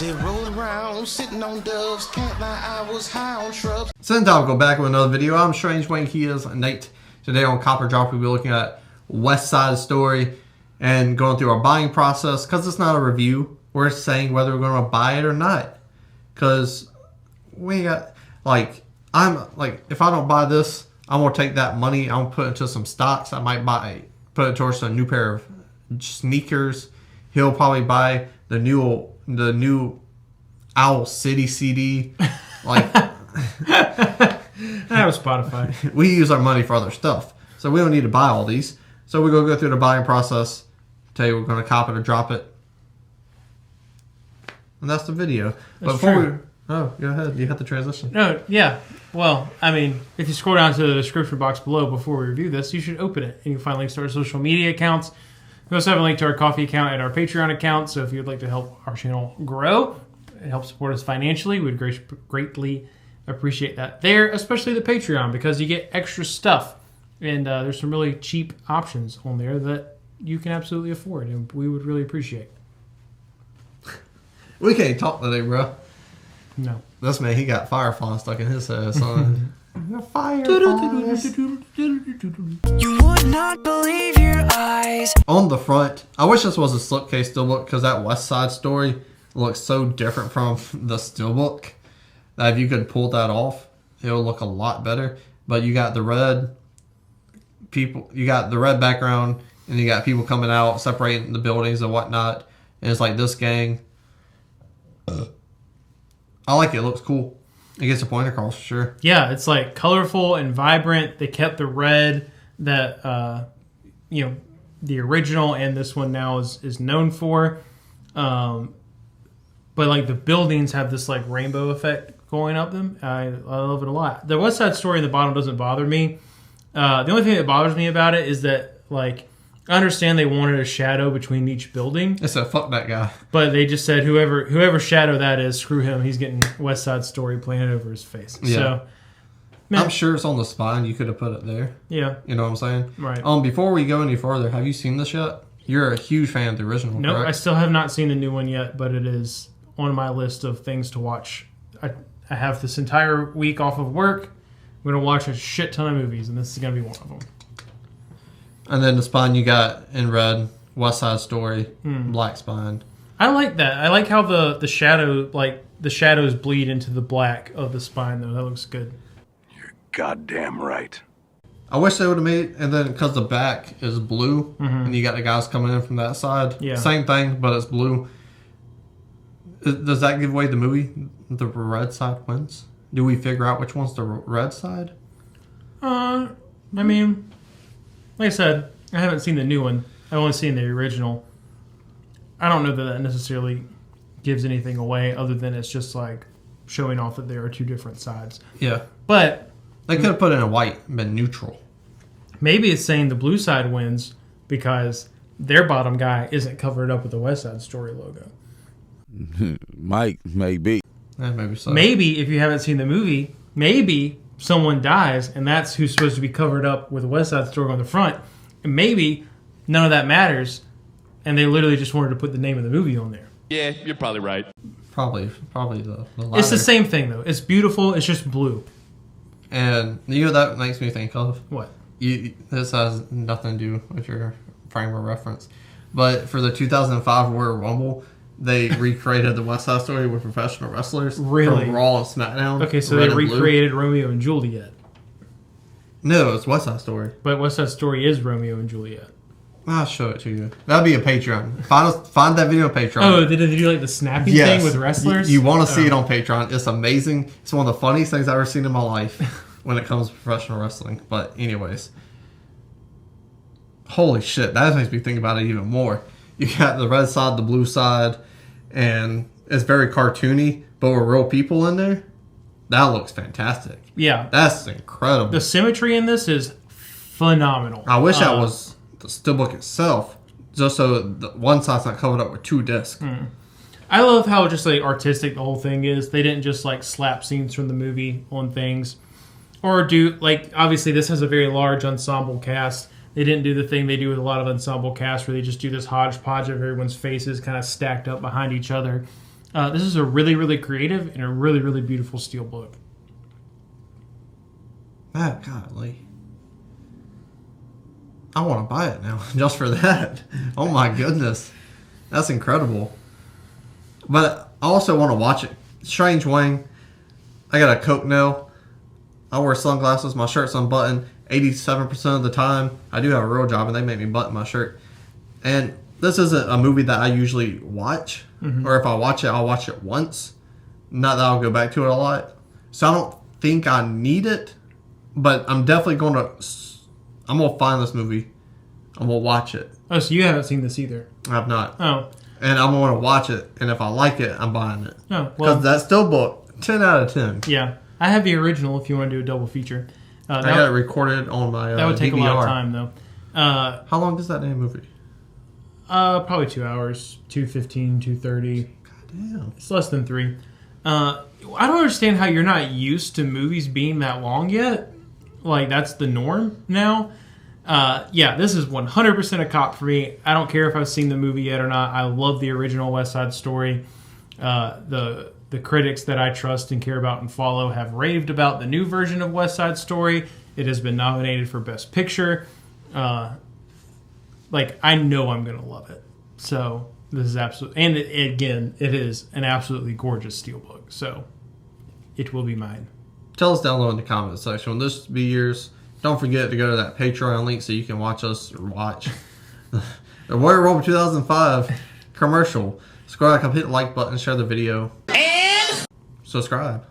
Say roll around, sitting on doves, can't lie, I was high on shrubs. So then I'll go back with another video. I'm Strange Wang, he is Nate. Today on Copper Drop, we'll be looking at West Side Story and going through our buying process. Because it's not a review, we're saying whether we're going to buy it or not. Because we got, like, if I don't buy this, I'm going to take that money, I'm going to put it into some stocks. I might put it towards a new pair of sneakers. He'll probably buy the new Owl City CD. Like, that was Spotify. We use our money for other stuff, so we don't need to buy all these. So we're going to go through the buying process. Tell you we're going to cop it or drop it. And that's the video. That's but before true. go ahead. You have the transition. No, yeah. Well, I mean, if you scroll down to the description box below before we review this, you should open it. And you can find links to our social media accounts. We also have a link to our coffee account and our Patreon account. So if you'd like to help our channel grow and help support us financially, we'd greatly appreciate that there, especially the Patreon, because you get extra stuff. And there's some really cheap options on there that you can absolutely afford, and we would really appreciate. We can't talk today, bro. No. This man, he got firefly stuck in his head, son. Fireflies. You would not believe your eyes. On the front, I wish this was a slipcase steelbook because that West Side Story looks so different from the steelbook that if you could pull that off, it'll look a lot better. But you got the red people, you got the red background, and you got people coming out, separating the buildings and whatnot. And it's like this gang. I like it. It looks cool. It gets a point across for sure. Yeah, it's like colorful and vibrant. They kept the red that the original and this one now is known for. But like the buildings have this like rainbow effect going up them. I love it a lot. The West Side Story in the bottom doesn't bother me. The only thing that bothers me about it is that like I understand they wanted a shadow between each building. It said, fuck that guy. But they just said, whoever shadow that is, screw him. He's getting West Side Story planted over his face. Yeah. So, man. I'm sure it's on the spine. You could have put it there. Yeah. You know what I'm saying? Right. Before we go any further, have you seen this yet? You're a huge fan of the original, Nope, correct? I still have not seen the new one yet, but it is on my list of things to watch. I have this entire week off of work. I'm going to watch a shit ton of movies, and this is going to be one of them. And then the spine you got in red, West Side Story, black spine. I like that. I like how the shadow, like the shadows bleed into the black of the spine, though. That looks good. You're goddamn right. I wish they would have made, and then because the back is blue, and you got the guys coming in from that side. Yeah. Same thing, but it's blue. Does that give away the movie? The red side wins? Do we figure out which one's the red side? I mean, like I said, I haven't seen the new one. I've only seen the original. I don't know that necessarily gives anything away other than it's just like showing off that there are two different sides. Yeah. But They could have put in a white and been neutral. maybe it's saying the blue side wins because their bottom guy isn't covered up with the West Side Story logo. Mike, maybe. Maybe so. Maybe if you haven't seen the movie, maybe someone dies and that's who's supposed to be covered up with a West Side Story on the front. And maybe none of that matters and they literally just wanted to put the name of the movie on there. Yeah, you're probably right. Probably the latter. It's the same thing though. It's beautiful. It's just blue. And you know what that makes me think of? What? This has nothing to do with your frame of reference. But for the 2005 Royal Rumble, they recreated the West Side Story with professional wrestlers. Really? From Raw and SmackDown. Okay, so Red they and blue. recreated Romeo and Juliet. No, it's West Side Story. But West Side Story is Romeo and Juliet. I'll show it to you. That'd be a Patreon. Find that video on Patreon. Oh, did they do like the snapping thing with wrestlers? You want to see it on Patreon. It's amazing. It's one of the funniest things I've ever seen in my life when it comes to professional wrestling. But anyways. Holy shit. That makes me think about it even more. You got the red side, the blue side, and it's very cartoony, but with real people in there. That looks fantastic. Yeah. That's incredible. The symmetry in this is phenomenal. I wish that was the steelbook itself, just so the one side's not covered up with two discs. I love how just like artistic the whole thing is. They didn't just like slap scenes from the movie on things. Or do, like, obviously this has a very large ensemble cast. They didn't do the thing they do with a lot of ensemble casts where they just do this hodgepodge of everyone's faces kind of stacked up behind each other. This is a really, really creative and a really, really beautiful SteelBook. Man, golly. I want to buy it now just for that. Oh my goodness. That's incredible. But I also want to watch it. Strange Wang. I got a Coke nail. I wear sunglasses. My shirt's unbuttoned 87% of the time. I do have a real job and they make me button my shirt. And this isn't a movie that I usually watch. Or if I watch it, I'll watch it once. Not that I'll go back to it a lot. So I don't think I need it. But I'm definitely going to... I'm going to find this movie. I'm going to watch it. Oh, so you haven't seen this either? I have not. Oh. And I'm going to watch it. And if I like it, I'm buying it. Oh, well. Because that SteelBook, 10 out of 10. Yeah. I have the original if you want to do a double feature. I got it recorded on my That would take DVR. a lot of time, though. How long is that damn movie? Probably 2 hours. 2:15, 2:30. God damn. It's less than 3. I don't understand how you're not used to movies being that long yet. Like, that's the norm now. Yeah, this is 100% a cop for me. I don't care if I've seen the movie yet or not. I love the original West Side Story. The critics that I trust and care about and follow have raved about the new version of West Side Story. It has been nominated for Best Picture. I know I'm going to love it. So, this is absolutely... And, again, it is an absolutely gorgeous SteelBook. So, it will be mine. Tell us down below in the comments section. When this be yours, don't forget to go to that Patreon link so you can watch us watch the Royal Rumble 2005 commercial. Subscribe, hit the like button, share the video, and subscribe.